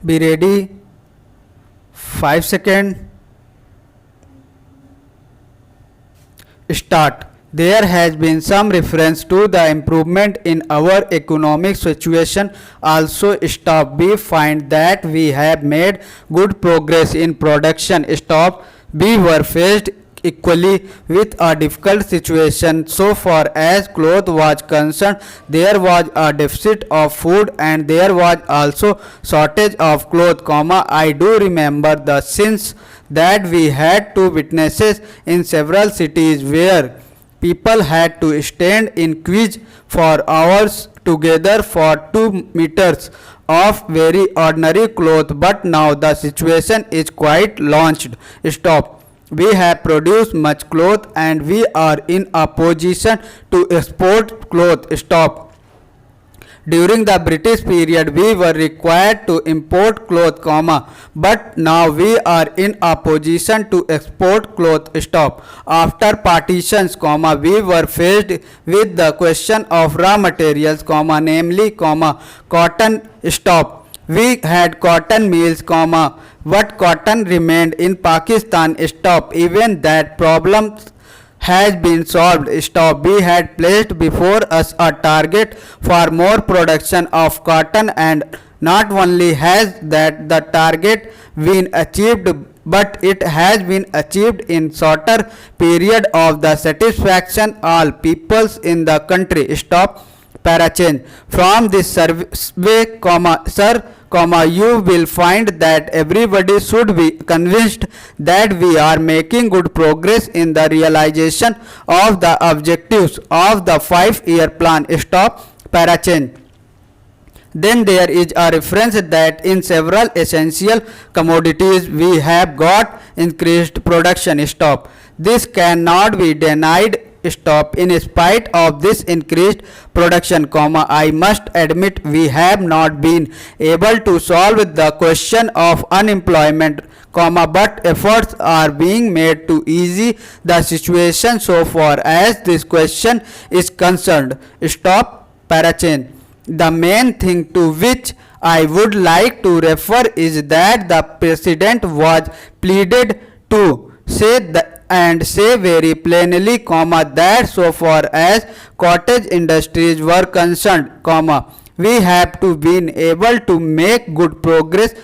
Be ready. 5 seconds. Start. There has been some reference to the improvement in our economic situation. Also stop. We find that we have made good progress in production. Stop. We were faced equally with a difficult situation so far as cloth was concerned. There was a deficit of food and there was also shortage of cloth, I do remember the scenes that we had to witness in several cities where people had to stand in queues for hours together for 2 meters of very ordinary cloth. But now the situation is quite launched. Stop. We have produced much cloth and we are in a position to export cloth. Stop. During the British period, we were required to import cloth, but now we are in a position to export cloth. Stop. After partitions, we were faced with the question of raw materials, namely, cotton. Stop. We had cotton mills, but cotton remained in Pakistan. Stop. Even that problem has been solved. Stop. We had placed before us a target for more production of cotton, and not only has that the target been achieved, but it has been achieved in shorter period of the satisfaction all peoples in the country. Stop. Para change. From this survey, sir, you will find that everybody should be convinced that we are making good progress in the realization of the objectives of the 5-year plan. Stop. Para change. Then there is a reference that in several essential commodities we have got increased production. Stop. This cannot be denied. Stop. In spite of this increased production, I must admit we have not been able to solve the question of unemployment, but efforts are being made to ease the situation so far as this question is concerned. Stop. Parachain. The main thing to which I would like to refer is that the President was pleaded to say very plainly, that so far as cottage industries were concerned, we have to been able to make good progress.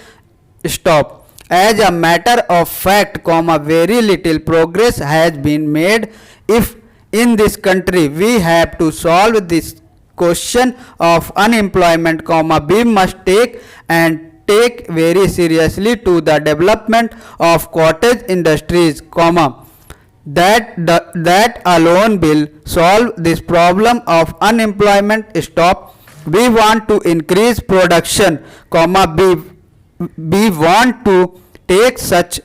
Stop. As a matter of fact, very little progress has been made. If in this country we have to solve this question of unemployment, we must take very seriously to the development of cottage industries, that alone will solve this problem of unemployment. Stop. We want to increase production, we want to take such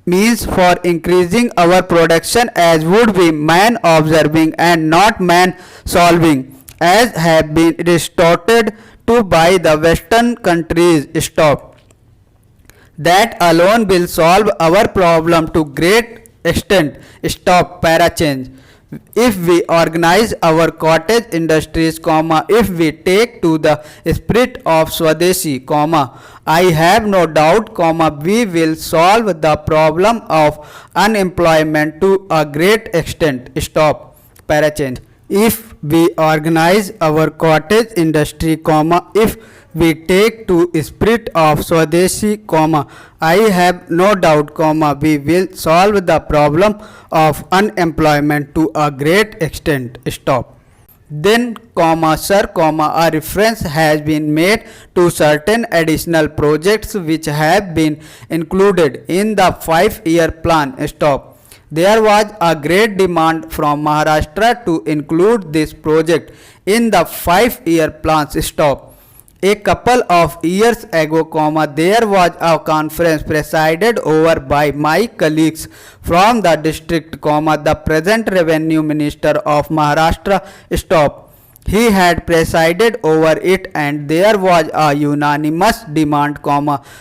means for increasing our production as would be man observing and not man solving, as have been resorted to by the Western countries. Stop. That alone will solve our problem to great extent. Stop. Para change. If we organize our cottage industries, if we take to the spirit of Swadeshi, I have no doubt, we will solve the problem of unemployment to a great extent. Stop. Para change. If we organize our cottage industry, if we take to spirit of Swadeshi, I have no doubt, we will solve the problem of unemployment to a great extent. Stop. Then, sir, a reference has been made to certain additional projects which have been included in the 5-year plan. Stop. There was a great demand from Maharashtra to include this project in the 5-year plans. Stop. A couple of years ago, there was a conference presided over by my colleagues from the district, the present revenue minister of Maharashtra. Stop. He had presided over it, and there was a unanimous demand,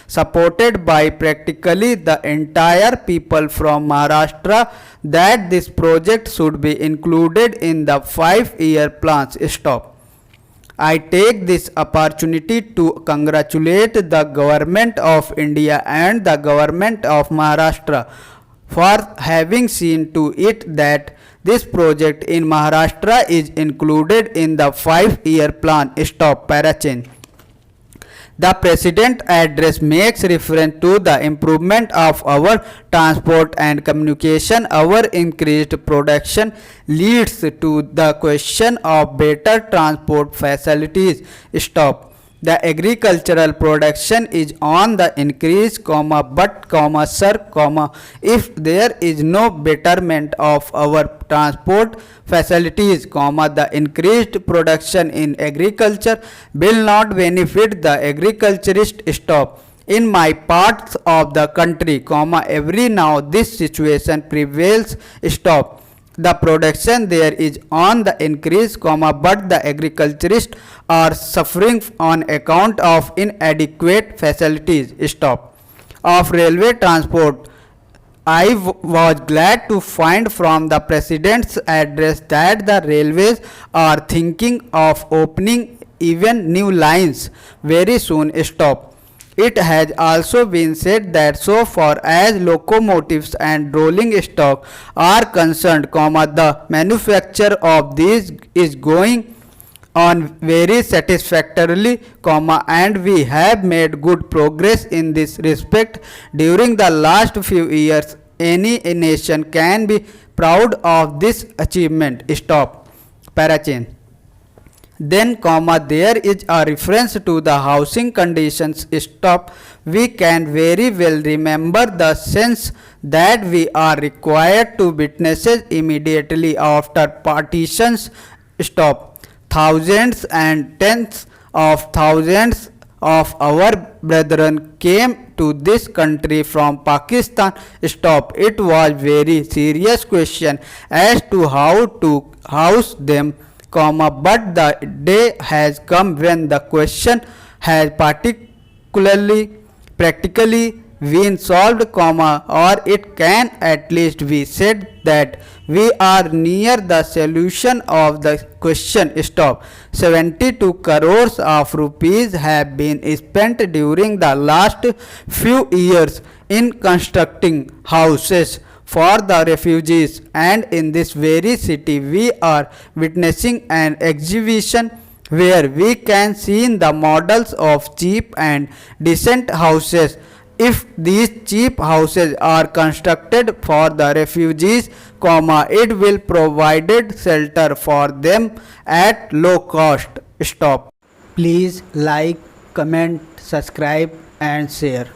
supported by practically the entire people from Maharashtra, that this project should be included in the 5-year plans. Stop. I take this opportunity to congratulate the Government of India and the Government of Maharashtra for having seen to it that this project in Maharashtra is included in the 5-year plan. Stop parachain. The President address makes reference to the improvement of our transport and communication. Our increased production leads to the question of better transport facilities. Stop. The agricultural production is on the increase, but, sir, if there is no betterment of our transport facilities, the increased production in agriculture will not benefit the agriculturist. Stop. In my parts of the country, every now this situation prevails. Stop. The production there is on the increase, but the agriculturists are suffering on account of inadequate facilities. Stop. Of railway transport, I was glad to find from the President's address that the railways are thinking of opening even new lines very soon. Stop. It has also been said that so far as locomotives and rolling stock are concerned, the manufacture of these is going on very satisfactorily, and we have made good progress in this respect during the last few years. Any nation can be proud of this achievement. Stop. Parachain. Then, there is a reference to the housing conditions. Stop. We can very well remember the sense that we are required to witness immediately after partitions. Stop. Thousands and tens of thousands of our brethren came to this country from Pakistan. Stop. It was very serious question as to how to house them, but the day has come when the question has practically been solved, or it can at least be said that we are near the solution of the question. Stop. 72 crores of rupees have been spent during the last few years in constructing houses for the refugees, and in this very city we are witnessing an exhibition where we can see the models of cheap and decent houses. If these cheap houses are constructed for the refugees, it will provide shelter for them at low cost. Stop. Please like, comment, subscribe and share.